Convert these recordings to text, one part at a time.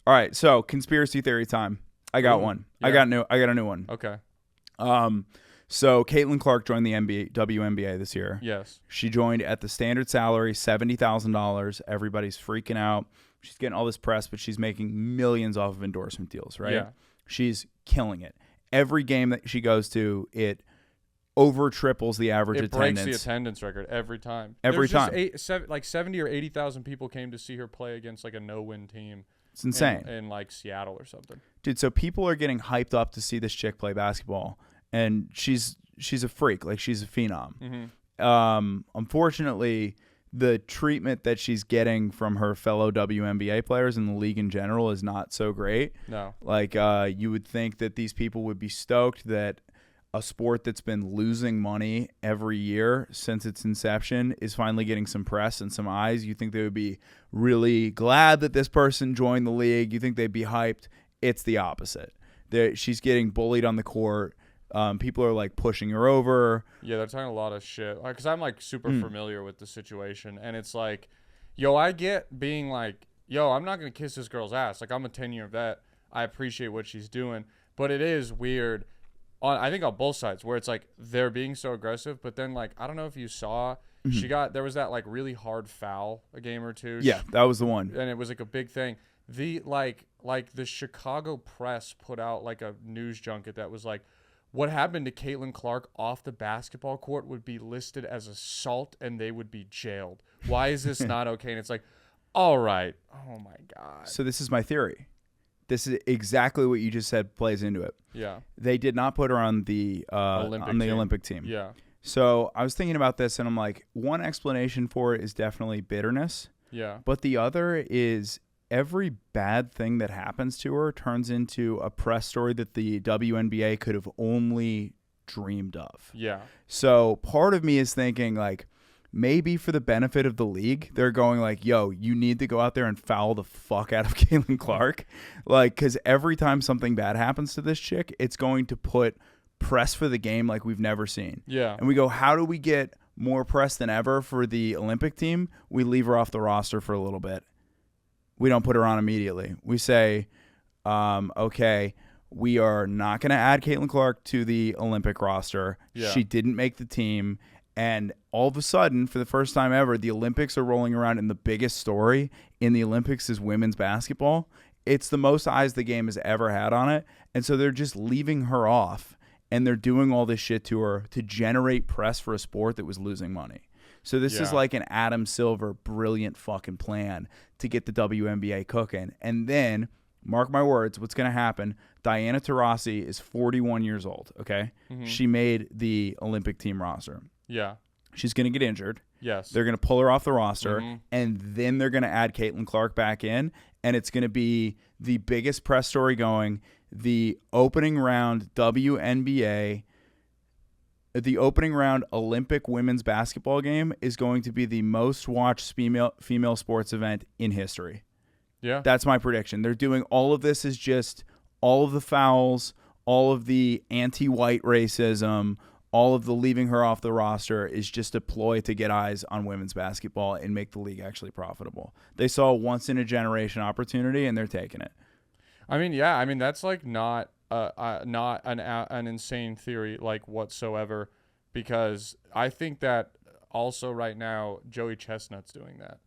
All right, so conspiracy theory time. I got one. Yeah. I got a new one. Okay. So Caitlin Clark joined the WNBA this year. Yes. She joined at the standard salary, $70,000. Everybody's freaking out. She's getting all this press, but she's making millions off of endorsement deals, right? Yeah. She's killing it. Every game that she goes to, it over triples the average attendance. It breaks the attendance record every time. Every time. Like 70 or 80,000 people came to see her play against like a no-win team. It's insane. In like Seattle or something. Dude, so people are getting hyped up to see this chick play basketball, and she's a freak. Like, she's a phenom. Mm-hmm. Unfortunately, the treatment that she's getting from her fellow WNBA players in the league in general is not so great. No. Like, you would think that these people would be stoked that a sport that's been losing money every year since its inception is finally getting some press and some eyes. You think they would be really glad that this person joined the league. You think they'd be hyped. It's the opposite. She's getting bullied on the court. People are like pushing her over. Yeah, they're talking a lot of shit. Because I'm like super familiar with the situation. And it's like, yo, I get being like, yo, I'm not going to kiss this girl's ass. Like, I'm a 10-year vet. I appreciate what she's doing. But it is weird. I think on both sides where it's like they're being so aggressive, but then like I don't know if you saw there was that like really hard foul a game or two. Yeah, that was the one. And it was like a big thing. The like the Chicago press put out like a news junket that was like, what happened to Caitlin Clark off the basketball court would be listed as assault and they would be jailed. Why is this not okay? And it's like, all right. Oh my God. So this is my theory. This is exactly what you just said plays into it. Yeah. They did not put her on the Olympic team. Yeah. So I was thinking about this, and I'm like, one explanation for it is definitely bitterness. Yeah. But the other is every bad thing that happens to her turns into a press story that the WNBA could have only dreamed of. Yeah. So part of me is thinking, like, maybe for the benefit of the league, they're going like, yo, you need to go out there and foul the fuck out of Caitlin Clark. Like, because every time something bad happens to this chick, it's going to put press for the game like we've never seen. Yeah. And we go, how do we get more press than ever for the Olympic team? We leave her off the roster for a little bit. We don't put her on immediately. We say, okay, we are not going to add Caitlin Clark to the Olympic roster. Yeah. She didn't make the team. And all of a sudden, for the first time ever, the Olympics are rolling around, and the biggest story in the Olympics is women's basketball. It's the most eyes the game has ever had on it. And so they're just leaving her off, and they're doing all this shit to her to generate press for a sport that was losing money. So this is like an Adam Silver brilliant fucking plan to get the WNBA cooking. And then, mark my words, what's going to happen, Diana Taurasi is 41 years old, okay? Mm-hmm. She made the Olympic team roster. Yeah. She's going to get injured. Yes. They're going to pull her off the roster, and then they're going to add Caitlin Clark back in, and it's going to be the biggest press story going. The opening round WNBA, the opening round Olympic women's basketball game is going to be the most watched female sports event in history. Yeah. That's my prediction. They're doing all of this is just all of the fouls, all of the anti-white racism, all of the leaving her off the roster is just a ploy to get eyes on women's basketball and make the league actually profitable. They saw a once-in-a-generation opportunity, and they're taking it. I mean, yeah. I mean, that's like not an insane theory like whatsoever, because I think that also right now Joey Chestnut's doing that.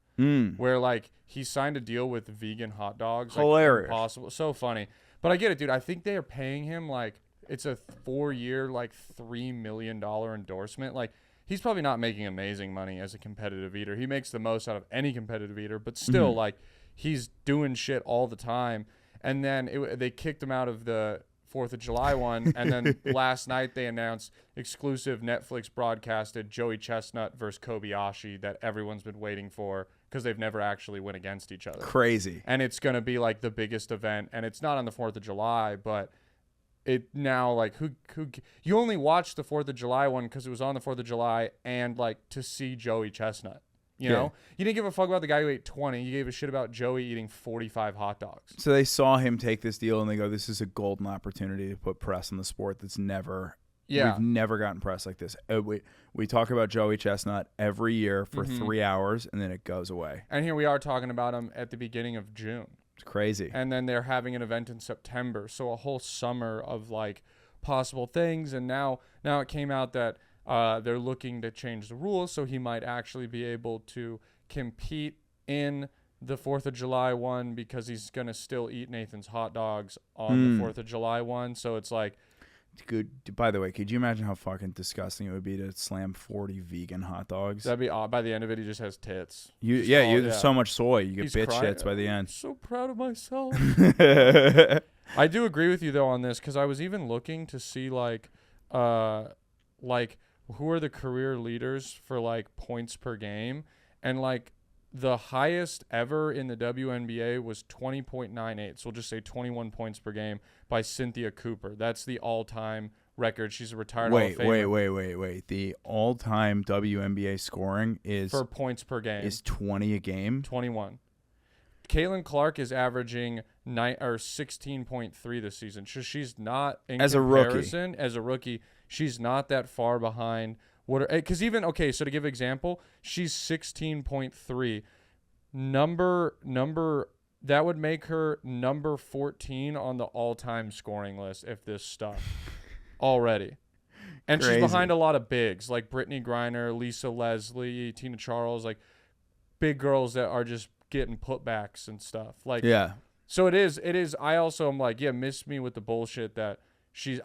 Where like he signed a deal with vegan hot dogs. Hilarious. Like, impossible. So funny. But I get it, dude. I think they are paying him like it's a 4-year, like $3 million endorsement. Like he's probably not making amazing money as a competitive eater. He makes the most out of any competitive eater, but still like he's doing shit all the time. And then they kicked him out of the 4th of July one. And then last night they announced exclusive Netflix broadcasted Joey Chestnut versus Kobayashi that everyone's been waiting for because they've never actually went against each other. Crazy. And it's going to be like the biggest event. And it's not on the 4th of July, but it now like who you only watched the 4th of July one because it was on the 4th of July and like to see Joey Chestnut. You know, you didn't give a fuck about the guy who ate 20. You gave a shit about Joey eating 45 hot dogs. So they saw him take this deal and they go, this is a golden opportunity to put press on the sport that's never, we've never gotten press like this. We talk about Joey Chestnut every year for 3 hours and then it goes away. And here we are talking about him at the beginning of June. It's crazy. And then they're having an event in September. So a whole summer of like possible things. And now it came out that they're looking to change the rules. So he might actually be able to compete in the 4th of July one because he's going to still eat Nathan's hot dogs on the 4th of July one. So it's like, good. By the way, could you imagine how fucking disgusting it would be to slam 40 vegan hot dogs? that'd be odd. By the end of it, he just has tits. There's so much soy. You get He's bitch crying. shits by the I'm end. so proud of myself. I do agree with you though on this because I was even looking to see like who are the career leaders for like points per game, and like the highest ever in the WNBA was 20.98. So we'll just say 21 points per game by Cynthia Cooper. That's the all-time record. She's a retired Hall of Famer. Wait. The all-time WNBA scoring is for points per game is 20 a game. 21. Caitlin Clark is averaging 16.3 this season. So she's not in as comparison as a rookie. She's not that far behind. Because so to give an example, she's 16.3. Number that would make her number 14 on the all-time scoring list if this stuck already. And Crazy. She's behind a lot of bigs like Brittany Griner, Lisa Leslie, Tina Charles, like big girls that are just getting putbacks and stuff. Like, yeah. So it is. I also am like, miss me with the bullshit that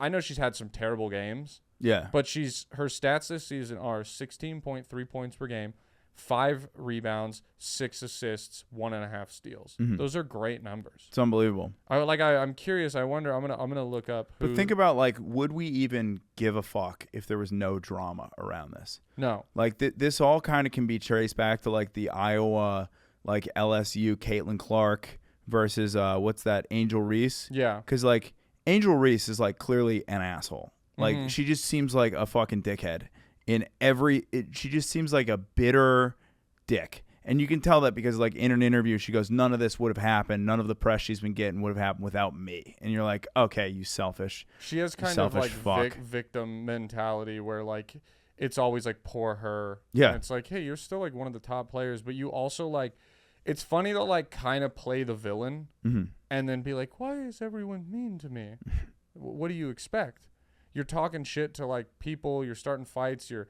I know she's had some terrible games. Yeah. But her stats this season are 16.3 points per game, 5 rebounds, 6 assists, 1.5 steals. Mm-hmm. Those are great numbers. It's unbelievable. I'm curious. I wonder. I'm gonna look up. But think about like, would we even give a fuck if there was no drama around this? No. Like this all kind of can be traced back to like the Iowa, like LSU Caitlin Clark versus what's that, Angel Reese? Yeah. Because like Angel Reese is like clearly an asshole. Like she just seems like a fucking dickhead she just seems like a bitter dick. And you can tell that because like in an interview, she goes, none of this would have happened. None of the press she's been getting would have happened without me. And you're like, okay, you selfish. She has kind of like victim mentality where like it's always like poor her. Yeah. And it's like, hey, you're still like one of the top players, but you also like, it's funny to like kind of play the villain and then be like, why is everyone mean to me? What do you expect? You're talking shit to like people, you're starting fights, you're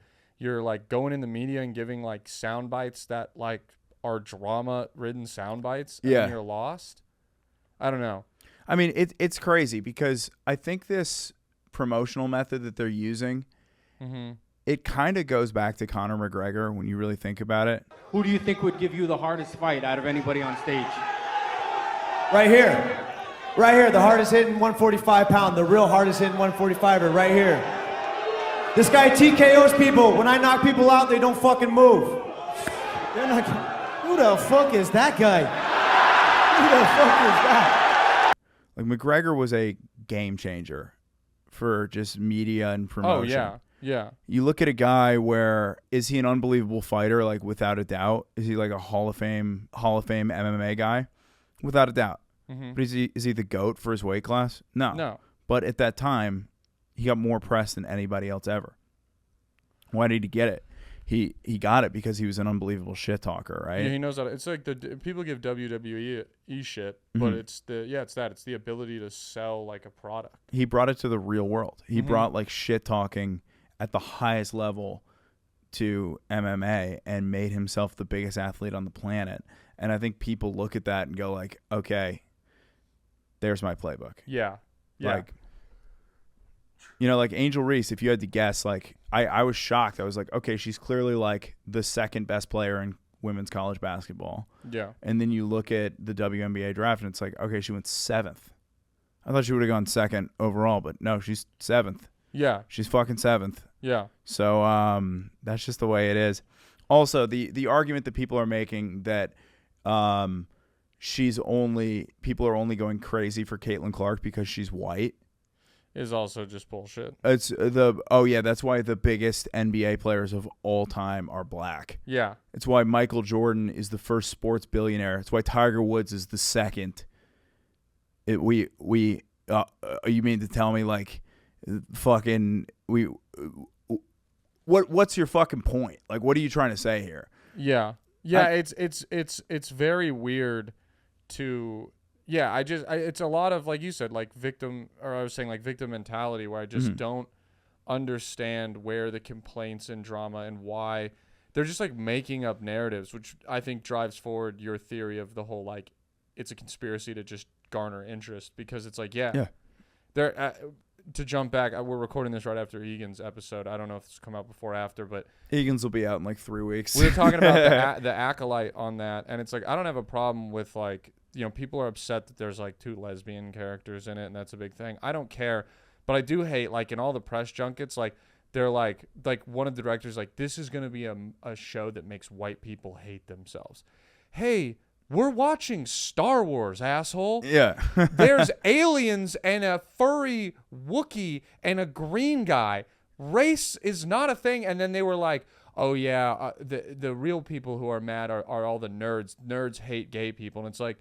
like going in the media and giving like sound bites that like are drama ridden sound bites and you're lost. I don't know. I mean, it's crazy because I think this promotional method that they're using, it kind of goes back to Conor McGregor when you really think about it. Who do you think would give you the hardest fight out of anybody on stage? Right here. Right here, the hardest hitting 145 pound, the real hardest hitting 145er right here. This guy TKOs people. When I knock people out, they don't fucking move. They're not. Who the fuck is that guy? Who the fuck is that? Like McGregor was a game changer for just media and promotion. Oh yeah. You look at a guy where is he an unbelievable fighter? Like without a doubt, is he like a Hall of Fame MMA guy? Without a doubt. But is he the GOAT for his weight class? No. But at that time, he got more press than anybody else ever. Why did he get it? He got it because he was an unbelievable shit talker, right? Yeah, he knows how to. It's like people give WWE shit, but it's the ability to sell like a product. He brought it to the real world. He brought like shit talking at the highest level to MMA and made himself the biggest athlete on the planet. And I think people look at that and go like, okay, there's my playbook. Yeah. Like, you know, like Angel Reese, if you had to guess, like I was shocked. I was like, okay, she's clearly like the second best player in women's college basketball. Yeah. And then you look at the WNBA draft and it's like, okay, she went 7th. I thought she would have gone 2nd overall, but no, she's 7th. Yeah. She's fucking 7th. Yeah. So that's just the way it is. Also, the argument that people are making that people are only going crazy for Caitlin Clark because she's white is also just bullshit. That's why the biggest NBA players of all time are black. Yeah. It's why Michael Jordan is the first sports billionaire. It's why Tiger Woods is the second. You mean to tell me like fucking what's your fucking point? Like what are you trying to say here? Yeah. Yeah, it's very weird to Yeah, it's a lot of, like you said, like victim mentality, where I just don't understand where the complaints and drama and why they're just like making up narratives, which I think drives forward your theory of the whole, like, it's a conspiracy to just garner interest, because it's like, they're to jump back, we're recording this right after Egan's episode. I don't know if it's come out before or after, but Egan's will be out in like 3 weeks. We were talking about the acolyte on that, and it's like, I don't have a problem with, like, you know, people are upset that there's like 2 lesbian characters in it, and that's a big thing. I don't care, but I do hate, like, in all the press junkets, like, they're like one of the directors, like, this is going to be a show that makes white people hate themselves. Hey, we're watching Star Wars, asshole. Yeah. There's aliens and a furry Wookiee and a green guy. Race is not a thing. And then they were like, oh, yeah, the real people who are mad are all the nerds. Nerds hate gay people. And it's like,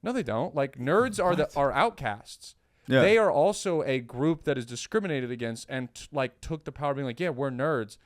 no, they don't. Like, nerds are outcasts. Yeah. They are also a group that is discriminated against and took the power of being like, yeah, we're nerds.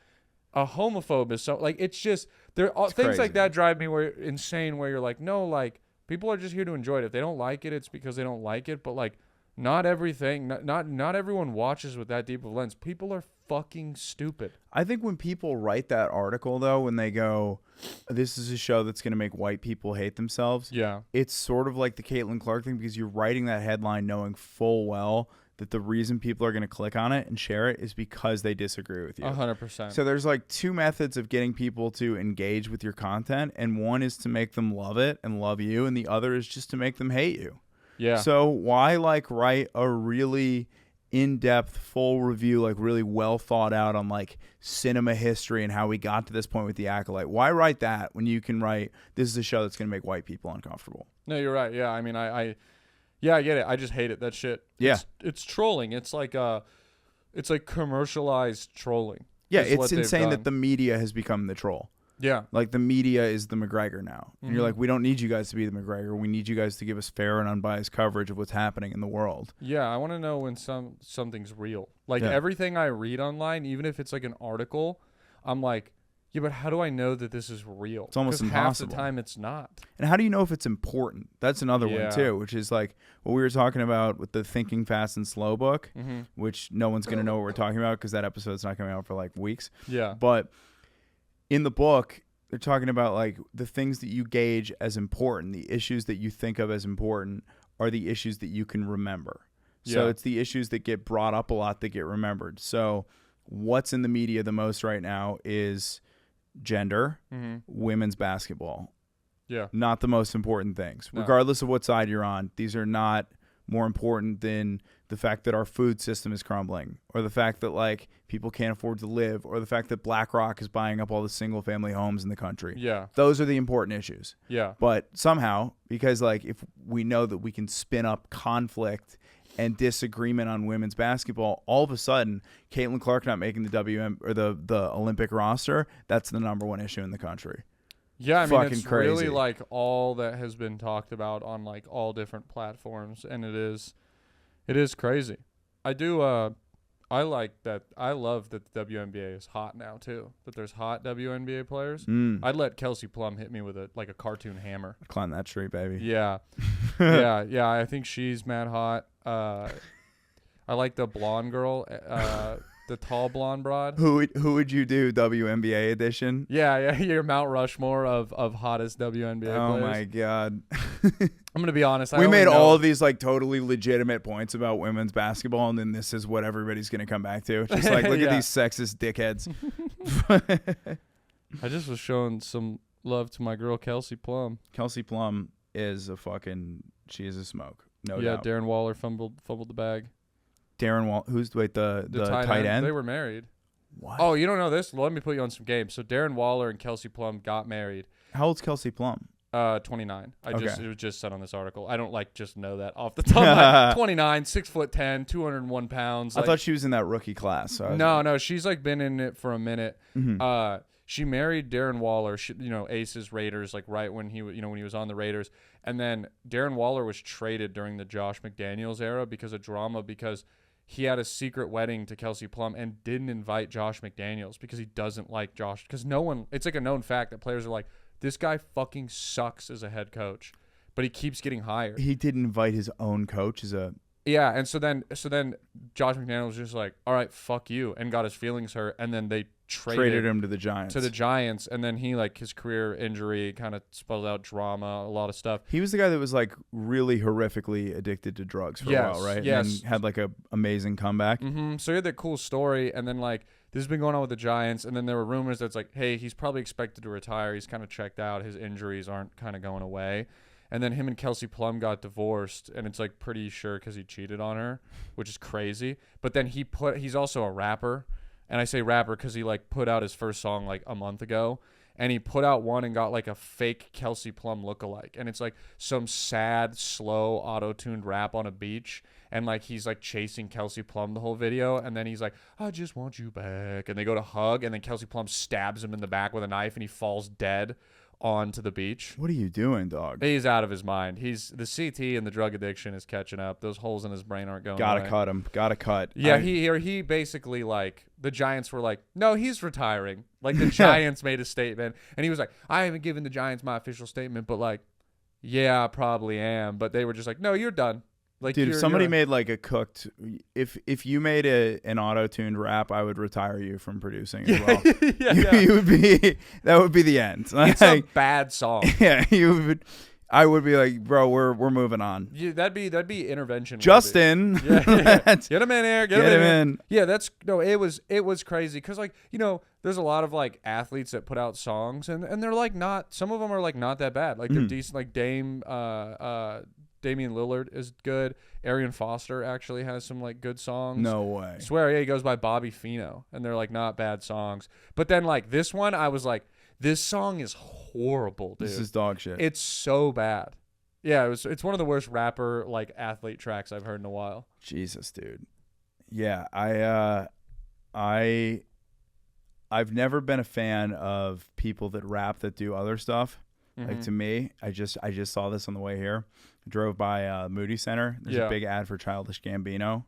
A homophobe is so, like, it's just, things crazy. Like that drive me insane, where you're like, no, like, people are just here to enjoy it. If they don't like it, it's because they don't like it. But, like, not everything, not everyone watches with that deep of a lens. People are fucking stupid. I think when people write that article, though, when they go, this is a show that's going to make white people hate themselves. Yeah. It's sort of like the Caitlin Clark thing, because you're writing that headline knowing full well that the reason people are going to click on it and share it is because they disagree with you. 100%. So there's like 2 methods of getting people to engage with your content. And one is to make them love it and love you. And the other is just to make them hate you. Yeah. So why like write a really in-depth full review, like really well thought out on like cinema history and how we got to this point with The Acolyte? Why write that when you can write, this is a show that's going to make white people uncomfortable? No, you're right. Yeah. I mean, I get it. I just hate it. That shit. Yeah. It's trolling. It's like commercialized trolling. Yeah. It's insane that the media has become the troll. Yeah. Like the media is the McGregor now. And you're like, we don't need you guys to be the McGregor. We need you guys to give us fair and unbiased coverage of what's happening in the world. Yeah. I want to know when something's real. Like everything I read online, even if it's like an article, I'm like, yeah, but how do I know that this is real? It's almost impossible. Half the time it's not. And how do you know if it's important? That's another one too, which is like what we were talking about with the Thinking Fast and Slow book, which no one's going to know what we're talking about because that episode's not coming out for like weeks. Yeah. But in the book, they're talking about like the things that you gauge as important, the issues that you think of as important are the issues that you can remember. So it's the issues that get brought up a lot that get remembered. So what's in the media the most right now is gender, women's basketball. Yeah. Not the most important things. No. Regardless of what side you're on, these are not more important than the fact that our food system is crumbling, or the fact that like people can't afford to live, or the fact that BlackRock is buying up all the single family homes in the country. Yeah. Those are the important issues. Yeah. But somehow, because like if we know that we can spin up conflict and disagreement on women's basketball, all of a sudden, Caitlin Clark not making the WM or the Olympic roster, that's the number one issue in the country. Yeah, I mean, Fucking it's crazy. really like all that has been talked about on like all different platforms, and it is crazy. I like that. I love that the WNBA is hot now too. That there's hot WNBA players. I'd let Kelsey Plum hit me with a cartoon hammer. Climb that tree, baby. Yeah, yeah. I think she's mad hot. I like the blonde girl, the tall blonde broad. Who would you do WNBA edition? Yeah. Your Mount Rushmore of hottest WNBA players. Oh my god. I'm gonna be honest. We made all of these like totally legitimate points about women's basketball, and then this is what everybody's gonna come back to. It's just like, look at these sexist dickheads. I just was showing some love to my girl Kelsey Plum. Kelsey Plum is she is a smoke. No doubt. Yeah, Darren Waller fumbled the bag. Darren Waller, who's the tight end? They were married. What? Oh, you don't know this? Let me put you on some games. So Darren Waller and Kelsey Plum got married. How old's Kelsey Plum? 29. Okay. It was just said on this article. I don't just know that off the top of my 29, 6'10", 201 pounds. I thought she was in that rookie class. So no, she's like been in it for a minute. Mm-hmm. She married Darren Waller, Aces Raiders, like right when he was on the Raiders. And then Darren Waller was traded during the Josh McDaniels era because of drama, because he had a secret wedding to Kelsey Plum and didn't invite Josh McDaniels because he doesn't like Josh. Because it's like a known fact that players are like, this guy fucking sucks as a head coach. but he keeps getting hired. He didn't invite his own coach as a. Yeah, and so then Josh McDaniels was just like, all right, fuck you, and got his feelings hurt, and then they traded him to the Giants. And then he, like, his career injury kind of spelled out drama, a lot of stuff. He was the guy that was like really horrifically addicted to drugs for a while, right? Yes. And had like a amazing comeback. Mm-hmm. So he had that cool story, and then like this has been going on with the Giants, and then there were rumors that's like, hey, he's probably expected to retire. He's kind of checked out. His injuries aren't kind of going away. And then him and Kelsey Plum got divorced, and it's like pretty sure because he cheated on her, which is crazy. But then he's also a rapper, and I say rapper because he like put out his first song like a month ago, and he put out one and got like a fake Kelsey Plum lookalike, and it's like some sad, slow, auto-tuned rap on a beach, and like he's like chasing Kelsey Plum the whole video, and then he's like, I just want you back, and they go to hug, and then Kelsey Plum stabs him in the back with a knife, and he falls dead onto the beach. What are you doing, dog? He's out of his mind. He's the CT and the drug addiction is catching up. Those holes in his brain aren't going Gotta away. cut him. Gotta cut. Yeah, he basically, like, the Giants were like, no, he's retiring. Like, the Giants made a statement, and he was like, I haven't given the Giants my official statement, but like, yeah, I probably am. But they were just like, no, you're done. Like, dude, if somebody made like a cooked, if you made an auto-tuned rap, I would retire you from producing as well. You would be, that would be the end. It's a bad song. Yeah, I would be like, bro, we're moving on. Yeah, that'd be intervention. Justin, get him in here. Get him in. Yeah, it was crazy because, like, you know, there's a lot of like athletes that put out songs and they're like not, some of them are like not that bad. Like they're decent. Like Damian Lillard is good. Arian Foster actually has some like good songs. No way. I swear, yeah, he goes by Bobby Fino, and they're like not bad songs. But then like this one, I was like, this song is horrible, dude. This is dog shit. It's so bad. Yeah, it's one of the worst rapper like athlete tracks I've heard in a while. Jesus, dude. Yeah, I've never been a fan of people that rap that do other stuff. Like, to me, I just saw this on the way here. I drove by Moody Center. There's a big ad for Childish Gambino.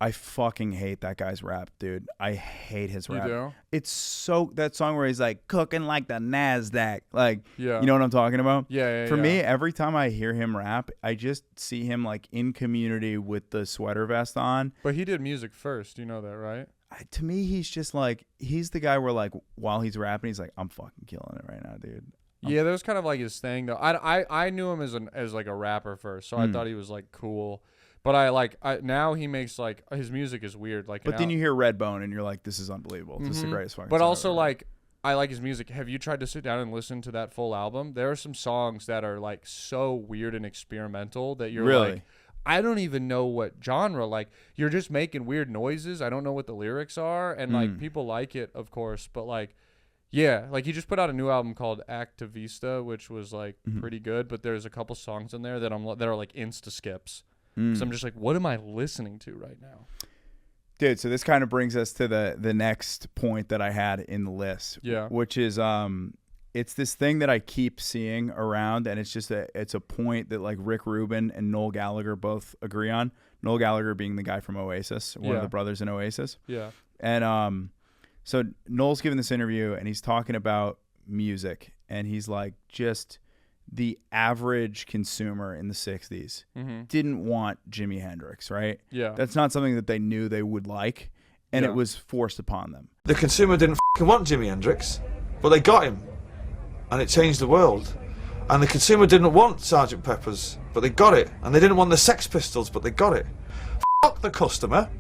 I fucking hate that guy's rap, dude. I hate his rap. You do? It's so, that song where he's like cooking like the NASDAQ. Like, yeah. You know what I'm talking about? Yeah. For me, every time I hear him rap, I just see him like in Community with the sweater vest on. But he did music first. You know that, right? To me, he's just like, he's the guy where like while he's rapping, he's like, I'm fucking killing it right now, dude. Yeah, that was kind of like his thing though. I knew him as like a rapper first, so I thought he was like cool. But now he makes like his music is weird. Like, but then you hear Redbone and you're like, this is unbelievable. This is the greatest fucking. But song also ever. like, I like his music. Have you tried to sit down and listen to that full album? There are some songs that are like so weird and experimental that you're really like, I don't even know what genre. Like, you're just making weird noises. I don't know what the lyrics are, and like people like it, of course, but like. Yeah, like he just put out a new album called Activista, which was like pretty good, but there's a couple songs in there that are like insta skips. So I'm just like, what am I listening to right now? Dude, so this kind of brings us to the next point that I had in the list. Yeah. Which is it's this thing that I keep seeing around, and it's a point that like Rick Rubin and Noel Gallagher both agree on. Noel Gallagher being the guy from Oasis, one of the brothers in Oasis. Yeah. And so Noel's giving this interview and he's talking about music, and he's like, just the average consumer in the 60s didn't want Jimi Hendrix, right? Yeah. That's not something that they knew they would like, and it was forced upon them. The consumer didn't want Jimi Hendrix, but they got him, and it changed the world. And the consumer didn't want Sgt. Pepper's, but they got it. And they didn't want the Sex Pistols, but they got it. Fuck the customer.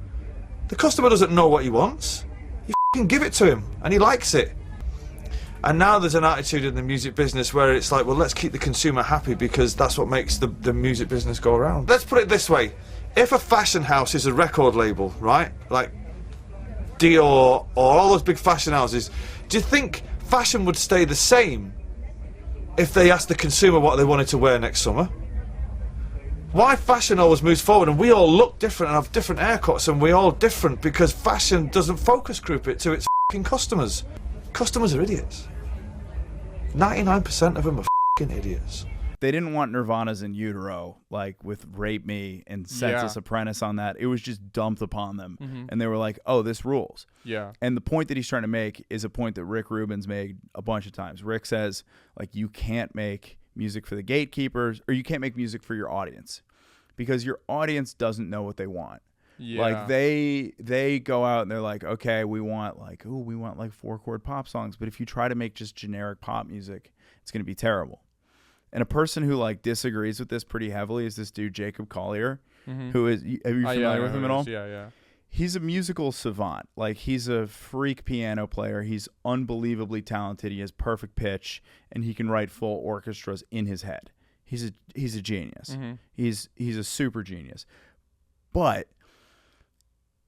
The customer doesn't know what he wants. You give it to him and he likes it. And now there's an attitude in the music business where it's like, well, let's keep the consumer happy because that's what makes the music business go around. Let's put it this way. If a fashion house is a record label, right, like Dior or all those big fashion houses, do you think fashion would stay the same if they asked the consumer what they wanted to wear next summer? Why fashion always moves forward, and we all look different and have different haircuts, and we're all different because fashion doesn't focus group it to its f***ing customers. Customers are idiots. 99% of them are f***ing idiots. They didn't want Nirvana's In Utero, like with Rape Me and Census Apprentice on that. It was just dumped upon them, and they were like, oh, this rules. Yeah. And the point that he's trying to make is a point that Rick Rubin's made a bunch of times. Rick says, like, you can't make music for the gatekeepers, or you can't make music for your audience because your audience doesn't know what they want. Yeah. Like they go out and they're like, okay, we want like 4-chord pop songs. But if you try to make just generic pop music, it's going to be terrible. And a person who like disagrees with this pretty heavily is this dude, Jacob Collier, who is, are you familiar with him at all? Yeah. He's a musical savant. Like he's a freak piano player. He's unbelievably talented. He has perfect pitch and he can write full orchestras in his head. He's a genius. He's a super genius. But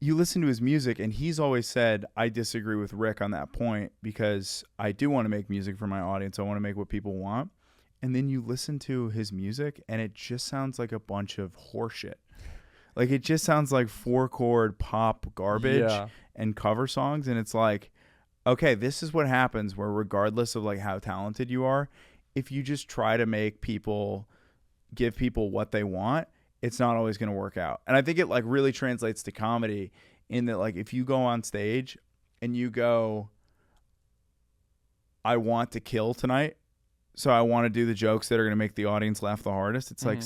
you listen to his music, and he's always said, I disagree with Rick on that point because I do want to make music for my audience. I want to make what people want. And then you listen to his music, and it just sounds like a bunch of horseshit. Like, it just sounds like 4-chord pop garbage and cover songs. And it's like, okay, this is what happens where regardless of, like, how talented you are, if you just try to make people, give people what they want, it's not always going to work out. And I think it like really translates to comedy in that like if you go on stage and you go, I want to kill tonight, so I want to do the jokes that are going to make the audience laugh the hardest. It's like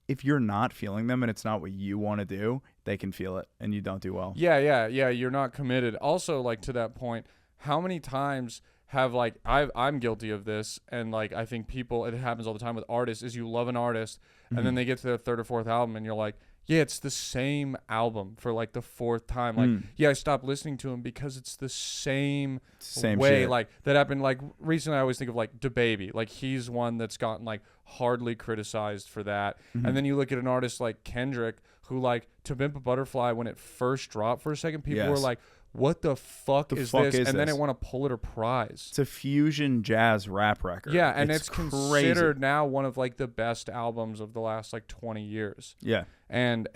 if you're not feeling them and it's not what you want to do, they can feel it and you don't do well. Yeah. You're not committed. Also, like to that point, how many times have like I'm guilty of this, and like I think people, it happens all the time with artists, is you love an artist and then they get to their third or fourth album and you're like, yeah, it's the same album for like the fourth time. Like, yeah, I stopped listening to him because it's the same way. Shit. Like that happened like recently. I always think of like DaBaby. Like he's one that's gotten like hardly criticized for that. And then you look at an artist like Kendrick, who like To Pimp a Butterfly, when it first dropped for a second, people were like, what the fuck is this? And then it won a Pulitzer Prize. It's a fusion jazz rap record. Yeah, and it's crazy. Considered now one of like the best albums of the last like 20 years. Yeah. And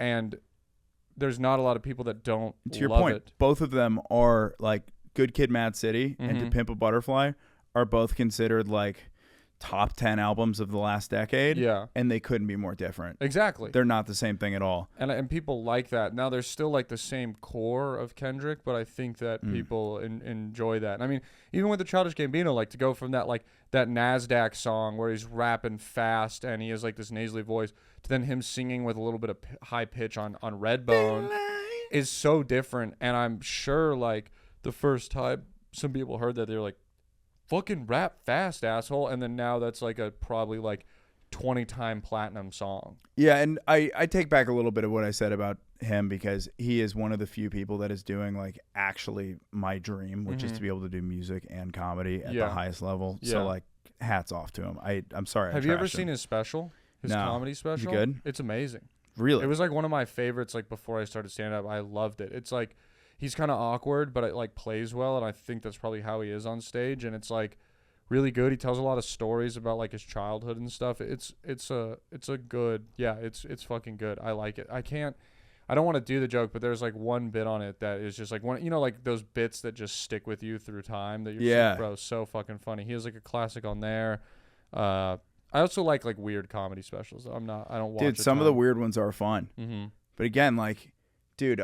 there's not a lot of people that don't to your love point, it. both of them are like Good Kid, Mad City and To Pimp a Butterfly are both considered like top 10 albums of the last decade. Yeah. And they couldn't be more different. Exactly. They're not the same thing at all. And people like that. Now, there's still like the same core of Kendrick, but I think that people enjoy that. And I mean, even with the Childish Gambino, like to go from that like that NASDAQ song where he's rapping fast and he has like this nasally voice to then him singing with a little bit of high pitch on Redbone is so different. And I'm sure like the first time some people heard that, they were like, fucking rap fast, asshole. And then now that's like a probably like 20-time platinum song. Yeah, and I take back a little bit of what I said about him because he is one of the few people that is doing like actually my dream, which is to be able to do music and comedy at the highest level. Yeah. So like hats off to him. I'm sorry. Have you ever seen his special? His No. comedy special? Is it good? It's amazing. Really? It was like one of my favorites like before I started stand up. I loved it. It's like he's kind of awkward, but it like plays well, and I think that's probably how he is on stage, and it's like really good. He tells a lot of stories about like his childhood and stuff. It's a good, it's fucking good. I like it. I don't want to do the joke, but there's like one bit on it that is just like one, you know, like those bits that just stick with you through time that you're just like, bro, so fucking funny. He has like a classic on there. I also like weird comedy specials. I don't watch Dude, some of the weird ones are fun. But again, like, dude,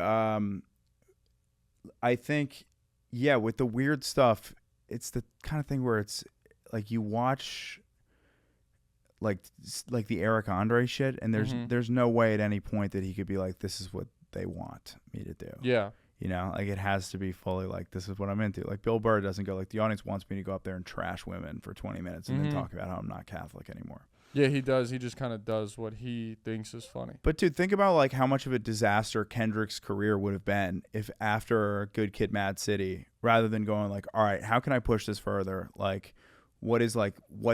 I think, with the weird stuff, it's the kind of thing where it's like you watch like the Eric Andre shit, and there's no way at any point that he could be like, this is what they want me to do. Yeah. You know, like it has to be fully like, this is what I'm into. Like Bill Burr doesn't go like, the audience wants me to go up there and trash women for 20 minutes and then talk about how I'm not Catholic anymore. Yeah, he does. He just kind of does what he thinks is funny. But dude, think about like how much of a disaster Kendrick's career would have been if after Good Kid, Mad City, rather than going like, all right, how can I push this further? Like, what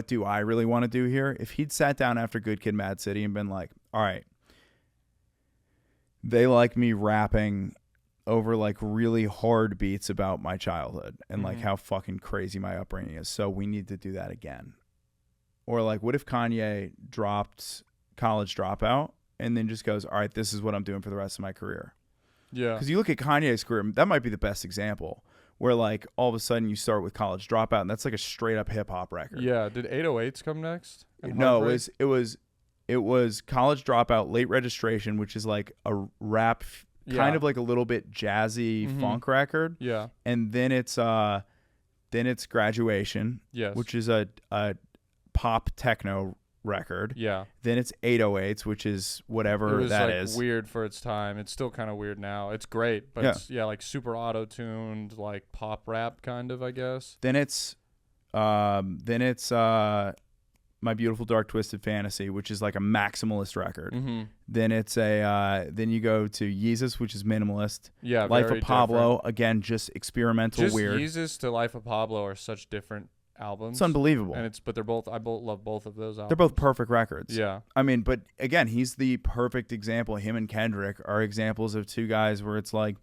do I really want to do here? If he'd sat down after Good Kid, Mad City and been like, all right, they like me rapping over like really hard beats about my childhood and like how fucking crazy my upbringing is. So we need to do that again. Or like, what if Kanye dropped College Dropout and then just goes, all right, this is what I'm doing for the rest of my career? Yeah. Because you look at Kanye's career, that might be the best example, where like all of a sudden you start with College Dropout and that's like a straight up hip hop record. Yeah. Did 808s come next? No, it was College Dropout, Late Registration, which is like a rap, kind of like a little bit jazzy funk record. Yeah. And then it's Graduation, yes, which is a pop techno record. Yeah. Then it's 808s, which is whatever It was that like is. weird for its time. It's still kind of weird now. It's great, but Yeah. it's like super auto-tuned, like pop rap kind of, I guess. Then it's My Beautiful Dark Twisted Fantasy, which is like a maximalist record. Mm-hmm. Then it's then you go to Yeezus, which is minimalist. Yeah, Life very of Pablo, different. again, just experimental, Just weird. Yeezus to Life of Pablo are such different albums. It's unbelievable. And they're both, I love both of those albums. They're both perfect records. Yeah. I mean, but again, he's the perfect example. Him and Kendrick are examples of two guys where it's like,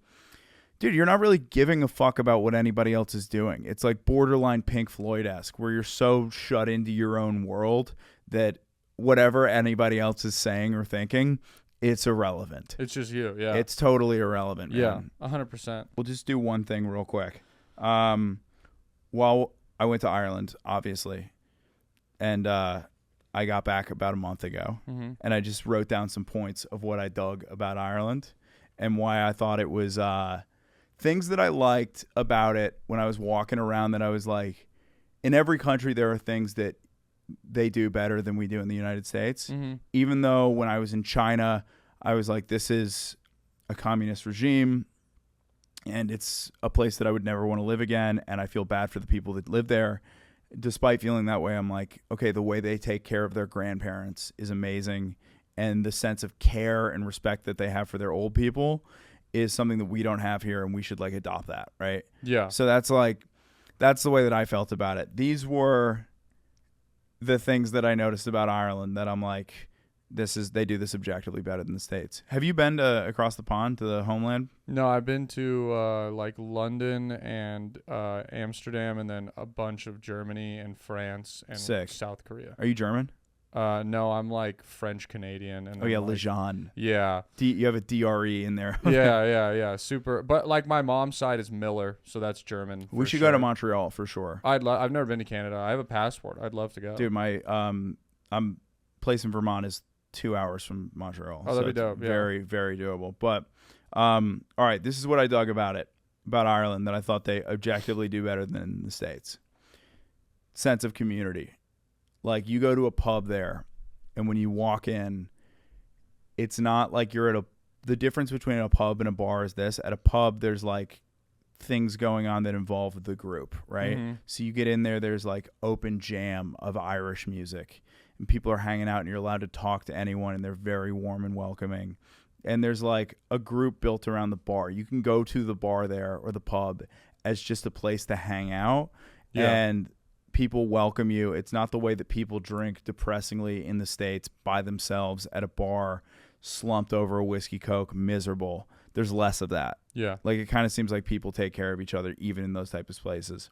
dude, you're not really giving a fuck about what anybody else is doing. It's like borderline Pink Floyd-esque, where you're so shut into your own world that whatever anybody else is saying or thinking, it's irrelevant. It's just you, yeah. It's totally irrelevant, man. Yeah, 100%. We'll just do one thing real quick. While I went to Ireland, obviously, and I got back about a month ago, and I just wrote down some points of what I dug about Ireland and why I thought it was things that I liked about it when I was walking around, that I was like, in every country there are things that they do better than we do in the United States. Even though when I was in China, I was like, this is a communist regime and it's a place that I would never want to live again, and I feel bad for the people that live there. Despite feeling that way, I'm like, okay, the way they take care of their grandparents is amazing, and the sense of care and respect that they have for their old people is something that we don't have here, and we should like adopt that, right? Yeah. So that's the way that I felt about it. These were the things that I noticed about Ireland that I'm like, they do this objectively better than the States. Have you been across the pond to the homeland? No, I've been to like London and Amsterdam, and then a bunch of Germany and France and Sick. South Korea. Are you German? No, I'm like French Canadian. And Oh yeah, like, Lejeune. Yeah. You have a DRE in there. yeah. Super. But like my mom's side is Miller, so that's German. We should go to Montreal for sure. I've never been to Canada. I have a passport. I'd love to go. Dude, my place in Vermont is 2 hours from Montreal. Oh, that'd be it's dope. Yeah. Very, very doable. But all right, this is what I dug about Ireland that I thought they objectively do better than the States. Sense of community. Like, you go to a pub there, and when you walk in, it's not like you're at the difference between a pub and a bar is this. At a pub, there's like things going on that involve the group, right? So you get in there, there's like open jam of Irish music, and people are hanging out, and you're allowed to talk to anyone, and they're very warm and welcoming. And there's like a group built around the bar. You can go to the bar there or the pub as just a place to hang out, and people welcome you. It's not the way that people drink depressingly in the States by themselves at a bar, slumped over a whiskey Coke, miserable. There's less of that. Yeah. Like, it kind of seems like people take care of each other even in those types of places.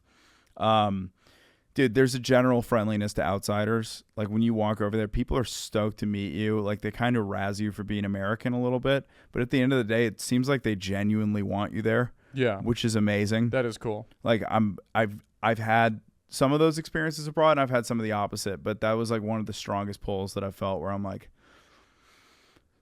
Dude, there's a general friendliness to outsiders. Like, when you walk over there, people are stoked to meet you. Like, they kind of razz you for being American a little bit, but at the end of the day, it seems like they genuinely want you there. Yeah. Which is amazing. That is cool. Like, I've had some of those experiences abroad, and I've had some of the opposite, but that was like one of the strongest pulls that I felt, where I'm like,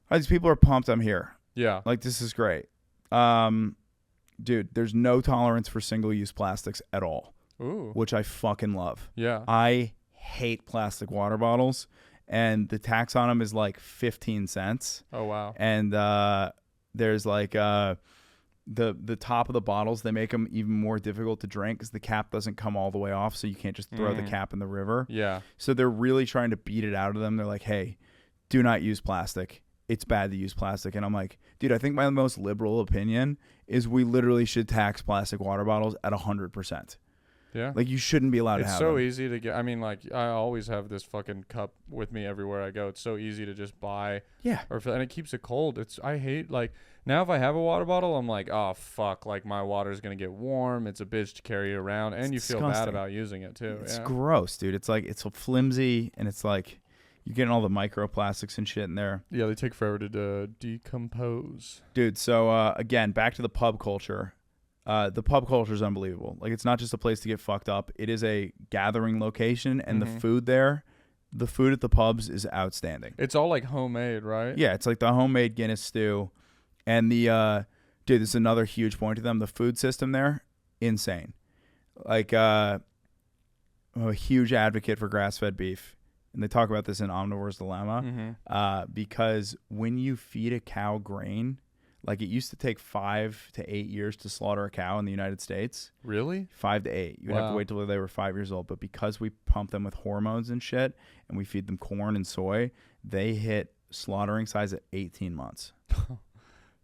oh, these people are pumped I'm here. Yeah. Like, this is great. Dude, there's no tolerance for single-use plastics at all. Ooh. Which I fucking love. Yeah. I hate plastic water bottles, and the tax on them is like 15 cents. Oh, wow. And there's like the top of the bottles, they make them even more difficult to drink because the cap doesn't come all the way off, so you can't just throw the cap in the river. Yeah. So they're really trying to beat it out of them. They're like, hey, do not use plastic. It's bad to use plastic. And I'm like, dude, I think my most liberal opinion is we literally should tax plastic water bottles at 100%. Yeah. Like, you shouldn't be allowed to have It's so them. easy to get. I mean, like, I always have this fucking cup with me everywhere I go. It's so easy to just buy. Yeah. And it keeps it cold. I hate, like, now if I have a water bottle, I'm like, oh, fuck. Like, my water's going to get warm. It's a bitch to carry around. And you feel bad about using it, too. It's gross, dude. It's like, it's so flimsy, and it's like, you're getting all the microplastics and shit in there. Yeah, they take forever to decompose. Dude, so, again, back to the pub culture. The pub culture is unbelievable. Like, it's not just a place to get fucked up. It is a gathering location, and the food at the pubs is outstanding. It's all like homemade, right? Yeah, it's like the homemade Guinness stew. And dude, this is another huge point to them. The food system there, insane. Like, I'm a huge advocate for grass-fed beef. and they talk about this in Omnivore's Dilemma, Mm-hmm. because when you feed a cow grain, like it used to take 5 to 8 years to slaughter a cow in the United States. Really? 5 to 8. You'd have to Wow. wait till they were 5 years old. But because we pump them with hormones and shit, and we feed them corn and soy, they hit slaughtering size at 18 months.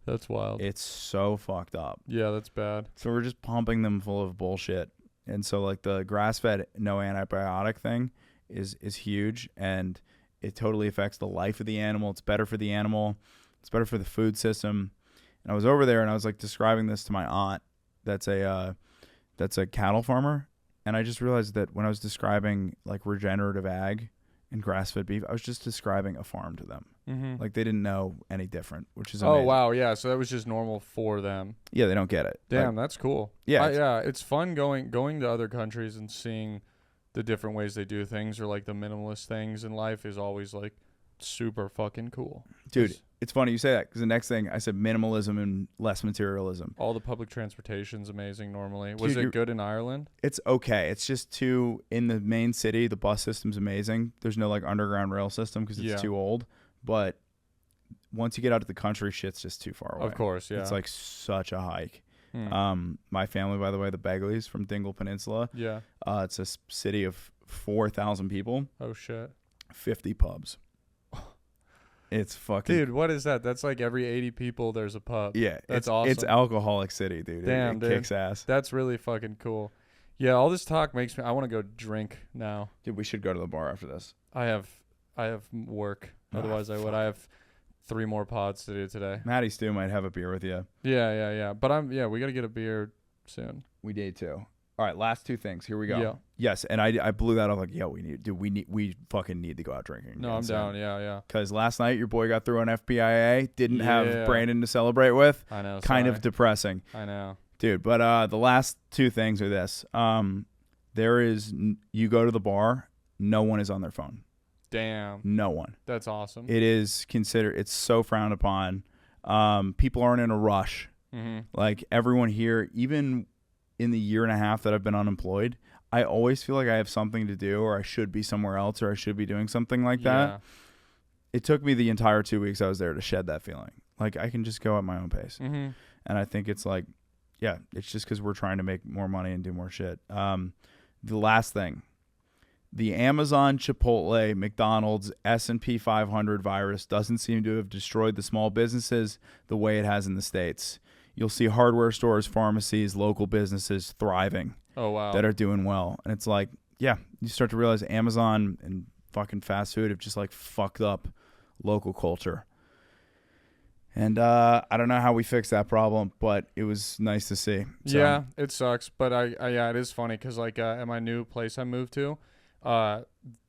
That's wild. It's so fucked up. Yeah, that's bad. So we're just pumping them full of bullshit. And so like the grass-fed no antibiotic thing is huge, and it totally affects the life of the animal. It's better for the animal. It's better for the food system. And I was over there and I was like describing this to my aunt that's a cattle farmer, and I just realized that when I was describing like regenerative ag and grass-fed beef, I was just describing a farm to them. Mm-hmm. Like they didn't know any different, which is amazing. Oh, wow. Yeah, so that was just normal for them. Yeah, they don't get it. Damn, Like, that's cool. yeah, Yeah, it's fun going to other countries and seeing the different ways they do things, or like the minimalist things in life is always like super fucking cool. dude, 'Cause it's funny you say that, because the next thing I said minimalism and less materialism. all the public transportation's amazing normally. Dude, Was you're- it good in Ireland? It's okay. It's just too, in the main city, the bus system's amazing. There's no like underground rail system because it's Yeah. too old. But once you get out to the country, shit's just too far away. Of course, yeah. It's like such a hike. Hmm. My family, by the way, the Begleys from Dingle Peninsula. Yeah. It's a city of 4,000 people, Oh shit. 50 pubs. It's fucking Dude, what is that? That's like every 80 people there's a pub. yeah. That's it's awesome. It's alcoholic city, dude. Damn, it dude. kicks ass. That's really fucking cool. Yeah, all this talk makes me I want to go drink now. Dude, we should go to the bar after this. I have work. Ah, Otherwise I would. fuck. I have 3 more pods to do today. Maddie Stu might have a beer with you. Yeah. But we got to get a beer soon. We need to. All right, last 2 things. Here we go. Yeah. Yes, and I blew that off like, yo, we fucking need to go out drinking. No, I'm down. Yeah. Because last night your boy got through on FPIA, didn't Yeah. have Brandon to celebrate with. I know. Kind sorry. of depressing, I know. dude. But the last 2 things are this: you go to the bar, no one is on their phone. Damn. No one. That's awesome. It is considered. It's so frowned upon. People aren't in a rush. Mm-hmm. Like everyone here, even in the year and a half that I've been unemployed, I always feel like I have something to do, or I should be somewhere else, or I should be doing something like that. Yeah. It took me the entire 2 weeks I was there to shed that feeling. Like I can just go at my own pace. Mm-hmm. And I think it's like, yeah, it's just because we're trying to make more money and do more shit. The last thing, the Amazon, Chipotle, McDonald's, S&P 500 virus doesn't seem to have destroyed the small businesses the way it has in the States. You'll see hardware stores, pharmacies, local businesses thriving Oh wow. that are doing well. And it's like, yeah, you start to realize Amazon and fucking fast food have just like fucked up local culture. And I don't know how we fix that problem, but it was nice to see. So, Yeah, it sucks, but it is funny because like at my new place I moved to,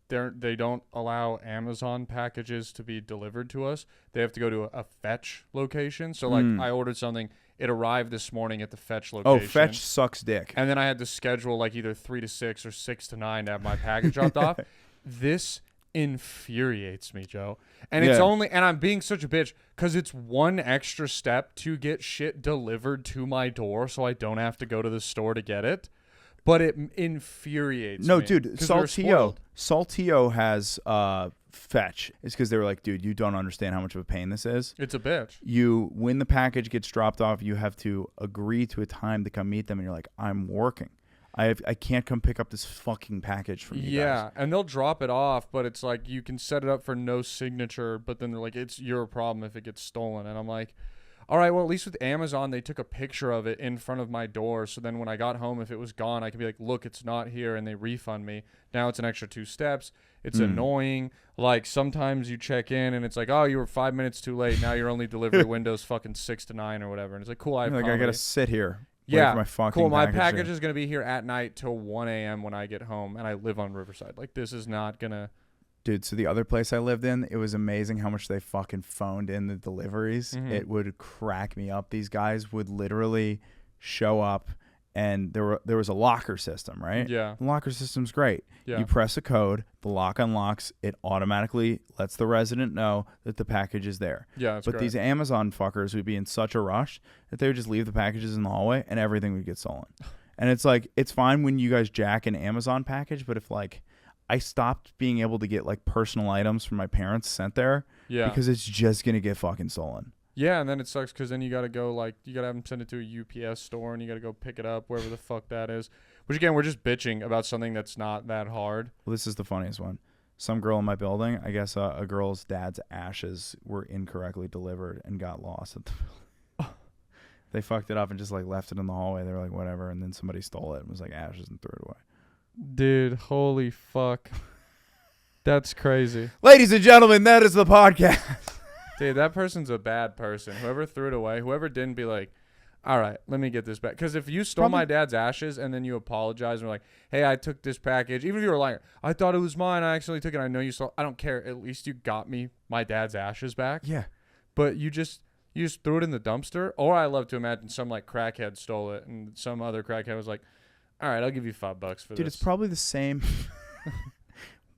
they don't allow Amazon packages to be delivered to us. They have to go to a fetch location. So like I ordered something, it arrived this morning at the fetch location. Oh, fetch sucks dick. And then I had to schedule like either 3 to 6 or 6 to 9 to have my package dropped off. This infuriates me, Joe. And it's Yeah. only, and I'm being such a bitch because it's one extra step to get shit delivered to my door so I don't have to go to the store to get it. But it infuriates No, me. dude, 'cause we're Saltillo. spoiled. Saltillo has fetch. It's because they were like, dude, you don't understand how much of a pain this is. It's a bitch. When the package gets dropped off, you have to agree to a time to come meet them, and you're like, I'm working. I can't come pick up this fucking package from you guys. And they'll drop it off, but it's like you can set it up for no signature, but then they're like, it's your problem if it gets stolen. And I'm like, all right, well, at least with Amazon, they took a picture of it in front of my door. So then when I got home, if it was gone, I could be like, look, it's not here, and they refund me. Now it's an extra 2 steps. It's annoying. Like sometimes you check in and it's like, oh, you were 5 minutes too late. Now your only delivery window's fucking 6 to 9 or whatever. And it's like, cool, I You're like, I gotta accommodate. sit here. wait Yeah, for my fucking cool. My package package to- is going to be here at night till 1 a.m. when I get home, and I live on Riverside. Like, this is not going to... Dude, so the other place I lived in, it was amazing how much they fucking phoned in the deliveries. Mhm. It would crack me up. These guys would literally show up, and there was a locker system, right? Yeah. The locker system's great. Yeah. You press a code, the lock unlocks, it automatically lets the resident know that the package is there. Yeah, that's But great. these Amazon fuckers would be in such a rush that they would just leave the packages in the hallway and everything would get stolen. And it's like, it's fine when you guys jack an Amazon package, but if like I stopped being able to get like personal items from my parents sent there. Yeah. Because it's just gonna get fucking stolen. Yeah, and then it sucks because then you got to go, like, you got to have them send it to a UPS store, and you got to go pick it up wherever the fuck that is. Which, again, we're just bitching about something that's not that hard. Well, this is the funniest one. Some girl in my building, I guess a girl's dad's ashes were incorrectly delivered and got lost at the building. They fucked it up and just, like, left it in the hallway. They were like, whatever, and then somebody stole it and was like, ashes, and threw it away. Dude, holy fuck. That's crazy. Ladies and gentlemen, that is the podcast. Dude, that person's a bad person. Whoever threw it away, whoever didn't be like, all right, let me get this back. Because if you stole my dad's ashes and then you apologize and were like, hey, I took this package. Even if you were like, I thought it was mine. I actually took it. I know you stole. I don't care. At least you got me my dad's ashes back. Yeah. But you just threw it in the dumpster. Or I love to imagine some like crackhead stole it and some other crackhead was like, all right, I'll give you $5 for this. Dude, it's probably the same.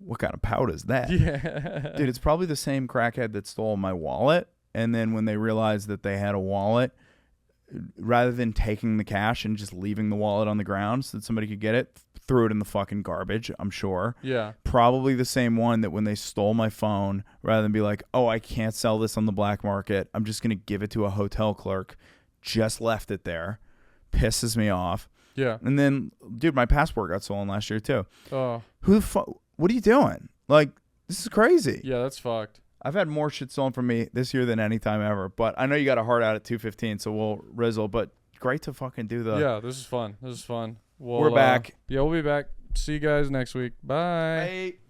What kind of pout is that? Yeah. Dude, it's probably the same crackhead that stole my wallet. And then when they realized that they had a wallet, rather than taking the cash and just leaving the wallet on the ground so that somebody could get it, threw it in the fucking garbage, I'm sure. Yeah. Probably the same one that when they stole my phone, rather than be like, oh, I can't sell this on the black market, I'm just going to give it to a hotel clerk, just left it there. Pisses me off. Yeah. And then, dude, my passport got stolen last year too. Oh. Who the fuck? What are you doing? Like, this is crazy. Yeah, that's fucked. I've had more shit stolen from me this year than any time ever. But I know you got a heart out at 2:15, so we'll rizzle. But great to fucking do the. Yeah, this is fun. This is fun. We're back. Yeah, we'll be back. See you guys next week. Bye. Bye.